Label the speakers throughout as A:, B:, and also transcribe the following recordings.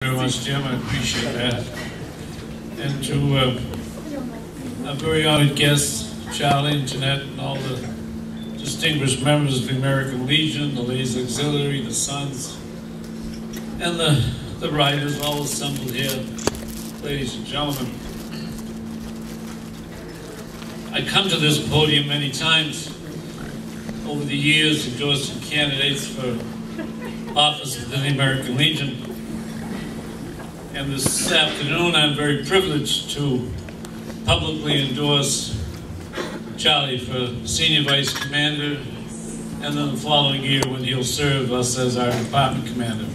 A: Very much, Jim. I appreciate that. And to our very honored guests, Charlie and Jeanette, and all the distinguished members of the American Legion, the Ladies Auxiliary, the Sons, and the writers all assembled here, ladies and gentlemen. I come to this podium many times over the years endorsing candidates for office within the American Legion. And this afternoon, I'm very privileged to publicly endorse Charlie for Senior Vice Commander, and then the following year when he'll serve us as our Department Commander.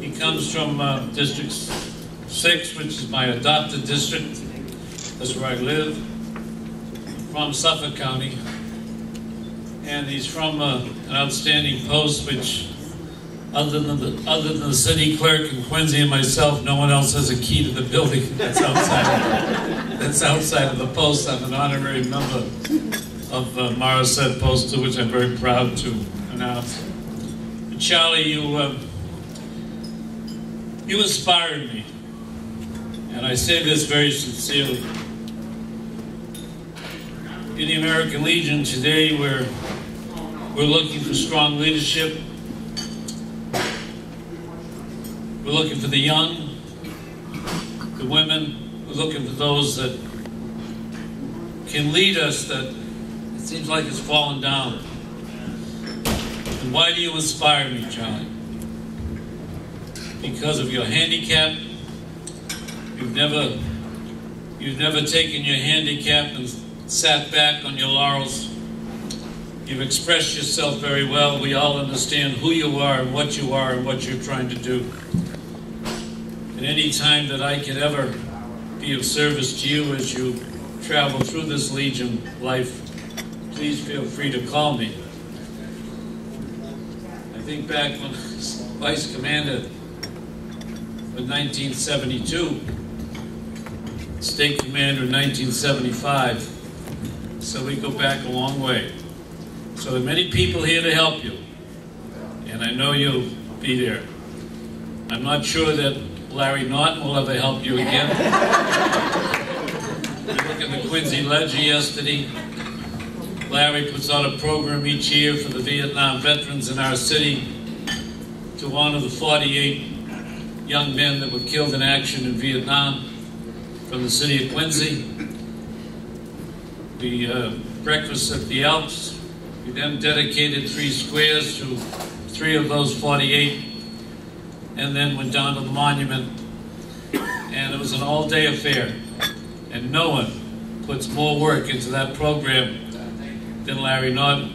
A: He comes from District 6, which is my adopted district. That's where I live. From Suffolk County. And he's from an outstanding post, which other than the city clerk and Quincy and myself, no one else has a key to the building. That's outside of the post. I'm an honorary member of Morrisette Post, which I'm very proud to announce. But Charlie, you inspired me, and I say this very sincerely. In the American Legion today, we're looking for strong leadership. We're looking for the young, the women. We're looking for those that can lead us that it seems like it's fallen down. And why do you inspire me, Charlie? Because of your handicap. You've never taken your handicap and sat back on your laurels. You've expressed yourself very well. We all understand who you are and what you're trying to do. And any time that I can ever be of service to you as you travel through this Legion life, please feel free to call me. I think back when I was Vice Commander in 1972, State Commander in 1975, so we go back a long way. So there are many people here to help you, and I know you'll be there. I'm not sure that Larry Norton will ever help you again. We look at the Quincy Ledger yesterday. Larry puts out a program each year for the Vietnam veterans in our city to honor the 48 young men that were killed in action in Vietnam from the city of Quincy. The breakfast at the Alps. We then dedicated 3 squares to 3 of those 48. And then went down to the monument, and it was an all-day affair. And no one puts more work into that program than Larry Norton.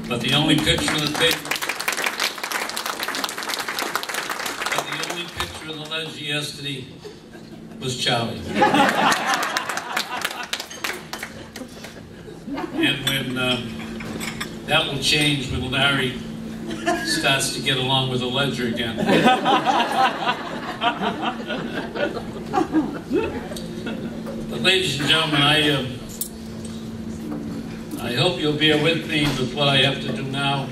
A: But the only picture on the paper, on the ledger yesterday was Charlie. And when that will change when Larry starts to get along with the ledger again. But ladies and gentlemen, I hope you'll bear with me with what I have to do now,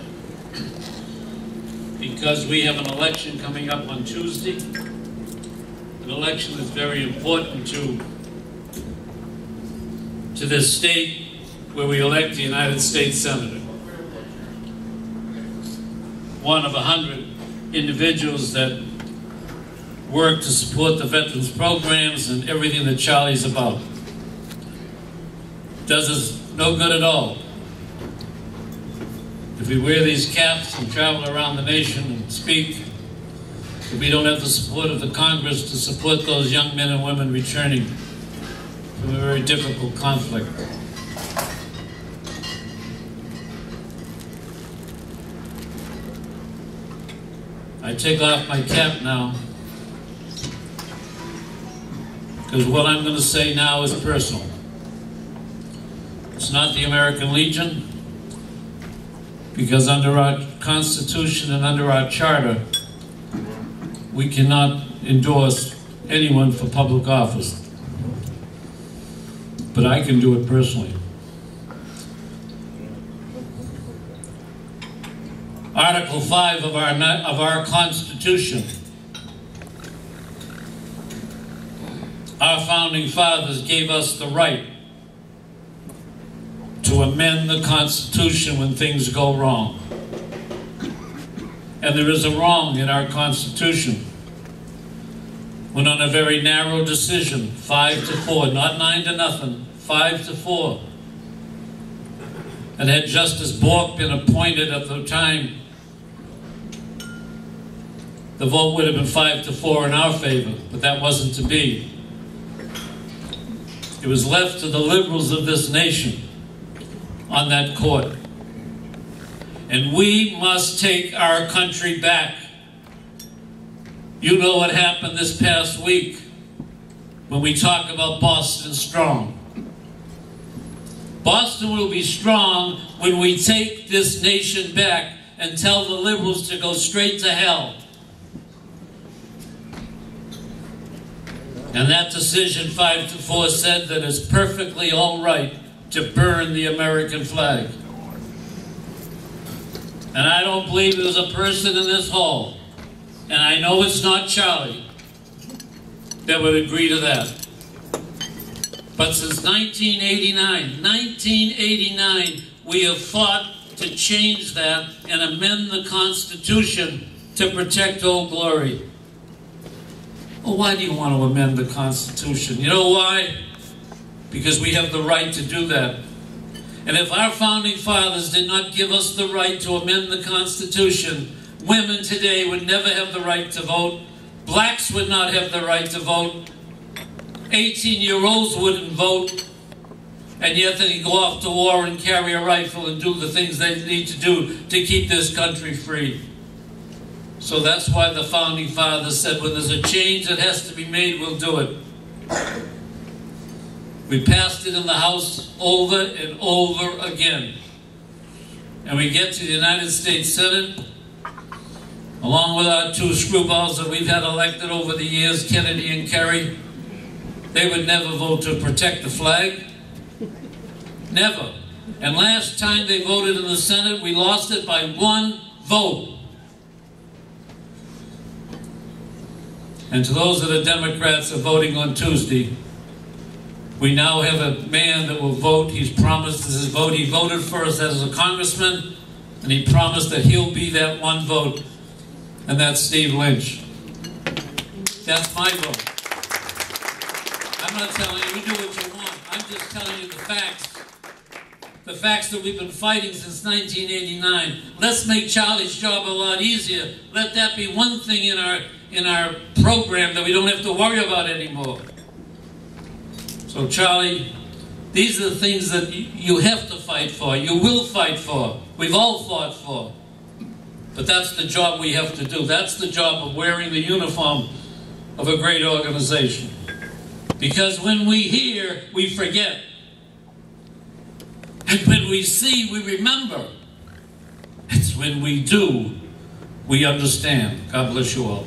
A: because we have an election coming up on Tuesday, an election that's very important to this state where we elect the United States Senator. One of 100 individuals that work to support the veterans programs and everything that Charlie's about. Does us no good at all if we wear these caps and travel around the nation and speak, if we don't have the support of the Congress to support those young men and women returning from a very difficult conflict. I take off my cap now, because what I'm going to say now is personal. It's not the American Legion, because under our Constitution and under our Charter, we cannot endorse anyone for public office. But I can do it personally. Article 5 of our Constitution. Our founding fathers gave us the right to amend the Constitution when things go wrong. And there is a wrong in our Constitution when on a very narrow decision, 5-4, not 9-0, 5-4, and had Justice Bork been appointed at the time, the vote would have been 5-4 in our favor, but that wasn't to be. It was left to the liberals of this nation on that court. And we must take our country back. You know what happened this past week when we talk about Boston Strong. Boston will be strong when we take this nation back and tell the liberals to go straight to hell. And that decision, 5-4, said that it's perfectly all right to burn the American flag. And I don't believe there's a person in this hall, and I know it's not Charlie, that would agree to that. But since 1989, we have fought to change that and amend the Constitution to protect Old Glory. Well, why do you want to amend the Constitution? You know why? Because we have the right to do that. And if our founding fathers did not give us the right to amend the Constitution, women today would never have the right to vote. Blacks would not have the right to vote. 18-year-olds wouldn't vote. And yet they can go off to war and carry a rifle and do the things they need to do to keep this country free. So that's why the founding fathers said, when there's a change that has to be made, we'll do it. We passed it in the House over and over again. And we get to the United States Senate, along with our two screwballs that we've had elected over the years, Kennedy and Kerry. They would never vote to protect the flag. Never. And last time they voted in the Senate, we lost it by 1 vote. And to those of the Democrats that are voting on Tuesday, we now have a man that will vote. He's promised his vote. He voted for us as a congressman, and he promised that he'll be that 1 vote, and that's Steve Lynch. That's my vote. I'm not telling you do what you want. I'm just telling you the facts. The facts that we've been fighting since 1989. Let's make Charlie's job a lot easier. Let that be one thing in our program that we don't have to worry about anymore. So Charlie, these are the things that you have to fight for. You will fight for. We've all fought for. But that's the job we have to do. That's the job of wearing the uniform of a great organization. Because when we hear, we forget. And when we see, we remember. It's when we do, we understand. God bless you all.